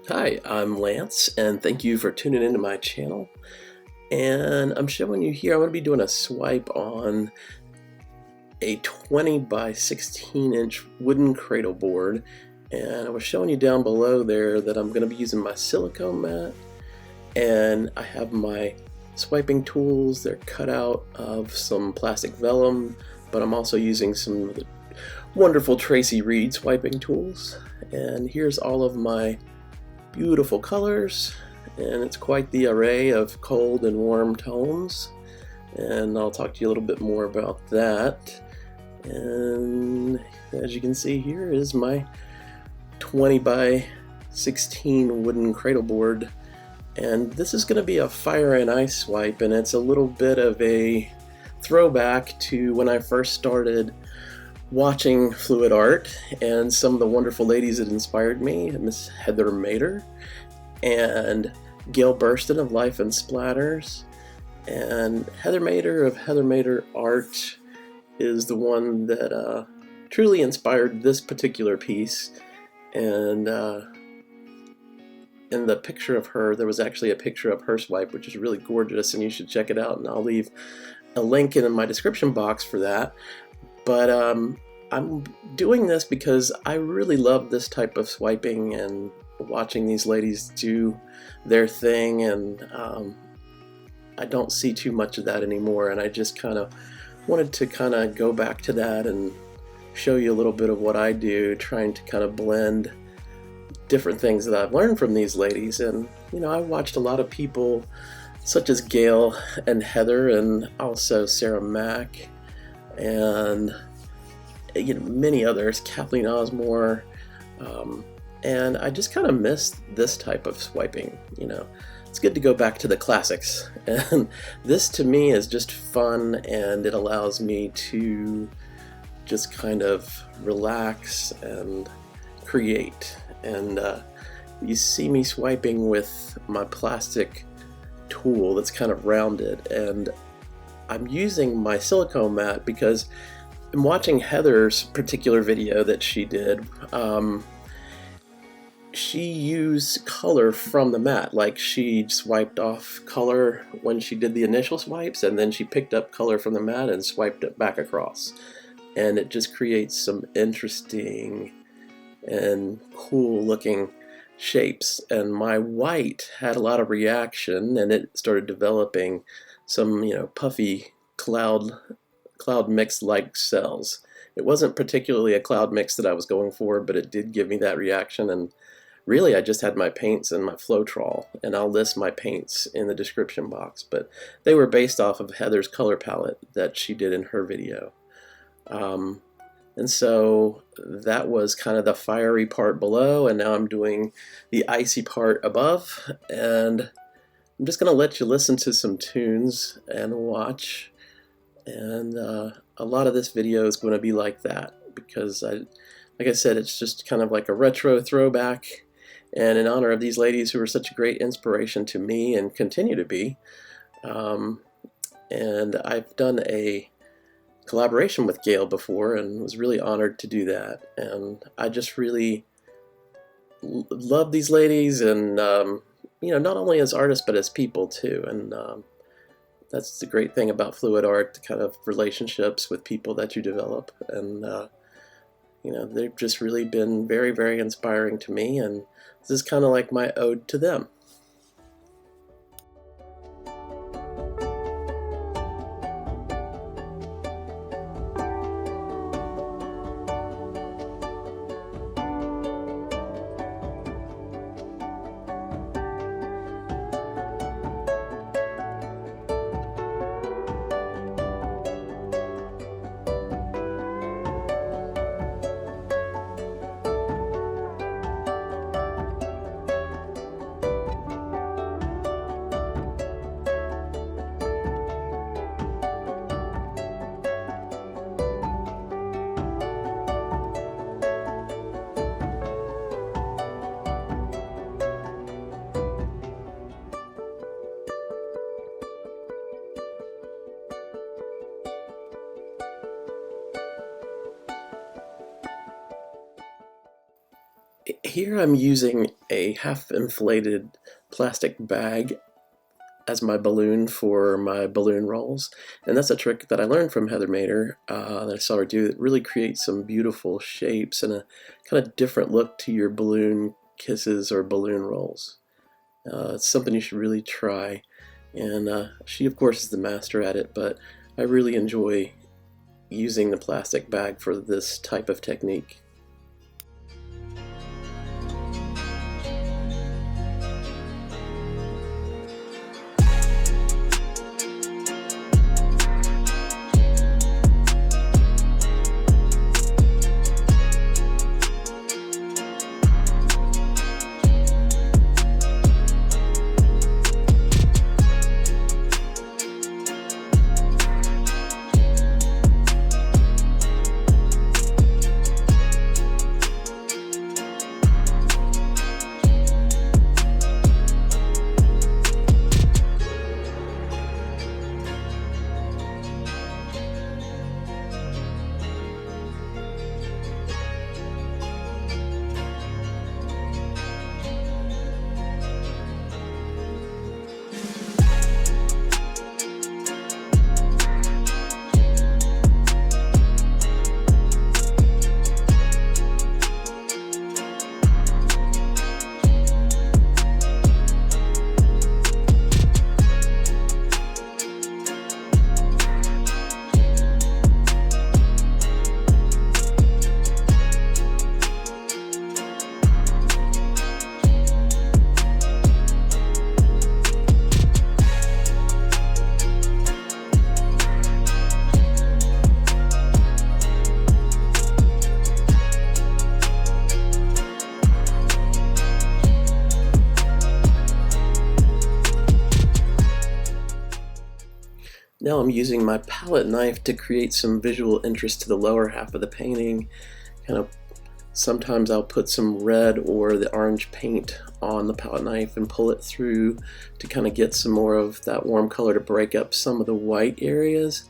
Hi, I'm Lance, and thank you for tuning into my channel. And I'm showing you here, I'm going to be doing a swipe on a 20 by 16 inch wooden cradle board. And I was showing you down below there that I'm going to be using my silicone mat, and I have my swiping tools. They're cut out of some plastic vellum, but I'm also using some of the wonderful Tracy Reed swiping tools. And here's all of my beautiful colors, and it's quite the array of cold and warm tones, and I'll talk to you a little bit more about that. And as you can see, here is my 20 by 16 wooden cradle board, and this is going to be a fire and ice swipe, and it's a little bit of a throwback to when I first started watching fluid art and some of the wonderful ladies that inspired me, Miss Heather Mader and Gail Burston of Life and Splatters. And Heather Mader of Heather Mader Art is the one that truly inspired this particular piece. And in the picture of her, there was actually a picture of her swipe, which is really gorgeous, and you should check it out, and I'll leave a link in my description box for that. But I'm doing this because I really love this type of swiping and watching these ladies do their thing, and I don't see too much of that anymore, and I just kind of wanted to kind of go back to that and show you a little bit of what I do, trying to kind of blend different things that I've learned from these ladies. And you know, I watched a lot of people such as Gail and Heather, and also Sarah Mack, and you know, many others, Kathleen Osmore, and I just kind of miss this type of swiping. You know, it's good to go back to the classics, and this to me is just fun, and it allows me to just kind of relax and create. And you see me swiping with my plastic tool that's kind of rounded, and I'm using my silicone mat because I'm watching Heather's particular video that she did. She used color from the mat, like she swiped off color when she did the initial swipes, and then she picked up color from the mat and swiped it back across. And it just creates some interesting and cool looking shapes. And my white had a lot of reaction, and it started developing some, you know, puffy cloud mix like cells. It wasn't particularly a cloud mix that I was going for, but it did give me that reaction. And really, I just had my paints and my Floetrol, and I'll list my paints in the description box, but they were based off of Heather's color palette that she did in her video. And so that was kind of the fiery part below, and now I'm doing the icy part above, and I'm just going to let you listen to some tunes and watch. And a lot of this video is going to be like that, because like I said, it's just kind of like a retro throwback, and in honor of these ladies who are such a great inspiration to me and continue to be. And I've done a collaboration with Gail before and was really honored to do that, and I just really love these ladies, and you know, not only as artists but as people too. And that's the great thing about fluid art, the kind of relationships with people that you develop. And you know, they've just really been very, very inspiring to me, and this is kind of like my ode to them. Here I'm using a half-inflated plastic bag as my balloon for my balloon rolls, and that's a trick that I learned from Heather Mader that I saw her do. It really creates some beautiful shapes and a kind of different look to your balloon kisses or balloon rolls. It's something you should really try, and she of course is the master at it, but I really enjoy using the plastic bag for this type of technique. Now I'm using my palette knife to create some visual interest to the lower half of the painting. Kind of sometimes I'll put some red or the orange paint on the palette knife and pull it through to kind of get some more of that warm color to break up some of the white areas.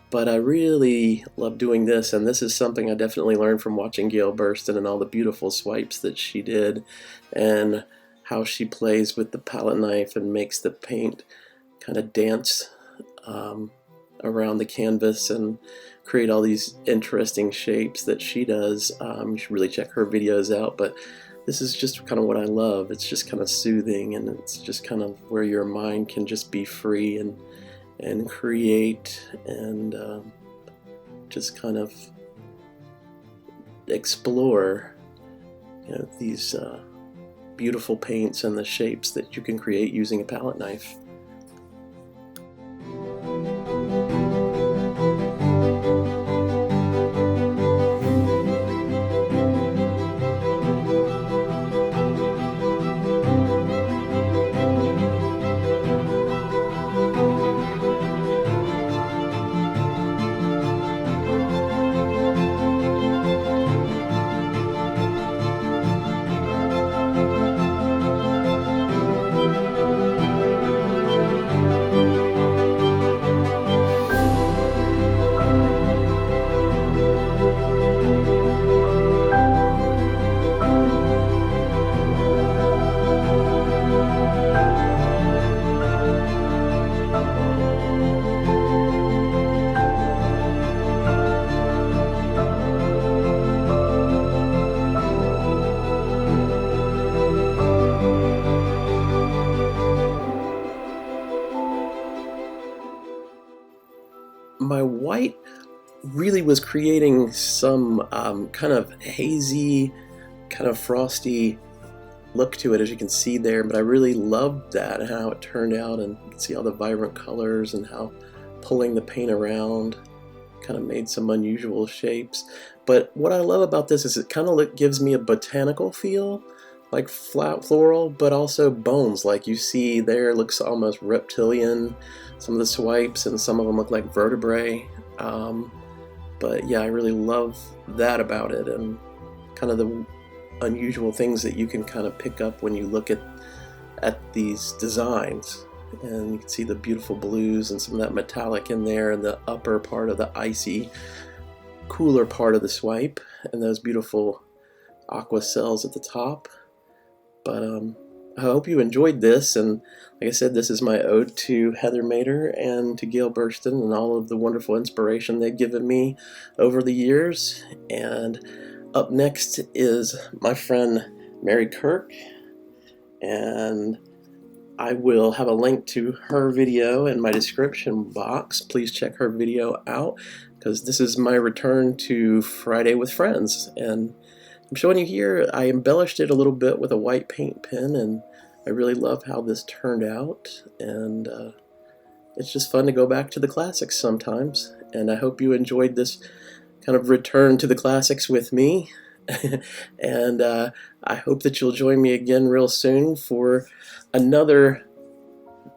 But I really love doing this, and this is something I definitely learned from watching Gail Burston and all the beautiful swipes that she did, and how she plays with the palette knife and makes the paint kind of dance around the canvas and create all these interesting shapes that she does. You should really check her videos out, but this is just kind of what I love. It's just kind of soothing, and it's just kind of where your mind can just be free and create and just kind of explore, you know, these beautiful paints and the shapes that you can create using a palette knife. My white really was creating some kind of hazy, kind of frosty look to it, as you can see there, but I really loved that, how it turned out, and you can see all the vibrant colors and how pulling the paint around kind of made some unusual shapes. But what I love about this is it kind of gives me a botanical feel, like floral, but also bones, like you see there. Looks almost reptilian, some of the swipes, and some of them look like vertebrae. But yeah, I really love that about it, and kind of the unusual things that you can kind of pick up when you look at these designs. And you can see the beautiful blues and some of that metallic in there, and the upper part of the icy, cooler part of the swipe, and those beautiful aqua cells at the top. But I hope you enjoyed this, and like I said, this is my ode to Heather Mater and to Gail Burston and all of the wonderful inspiration they've given me over the years. And up next is my friend Mary Kirk, and I will have a link to her video in my description box. Please check her video out, because this is my return to Friday with Friends, and I'm showing you here. I embellished it a little bit with a white paint pen, and I really love how this turned out, and it's just fun to go back to the classics sometimes, and I hope you enjoyed this kind of return to the classics with me. And I hope that you'll join me again real soon for another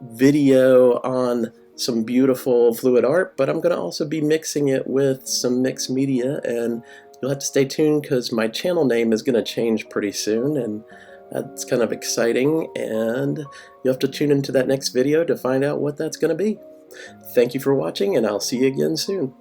video on some beautiful fluid art, but I'm going to also be mixing it with some mixed media, and you'll have to stay tuned because my channel name is going to change pretty soon, and that's kind of exciting, and you'll have to tune into that next video to find out what that's going to be. Thank you for watching, and I'll see you again soon.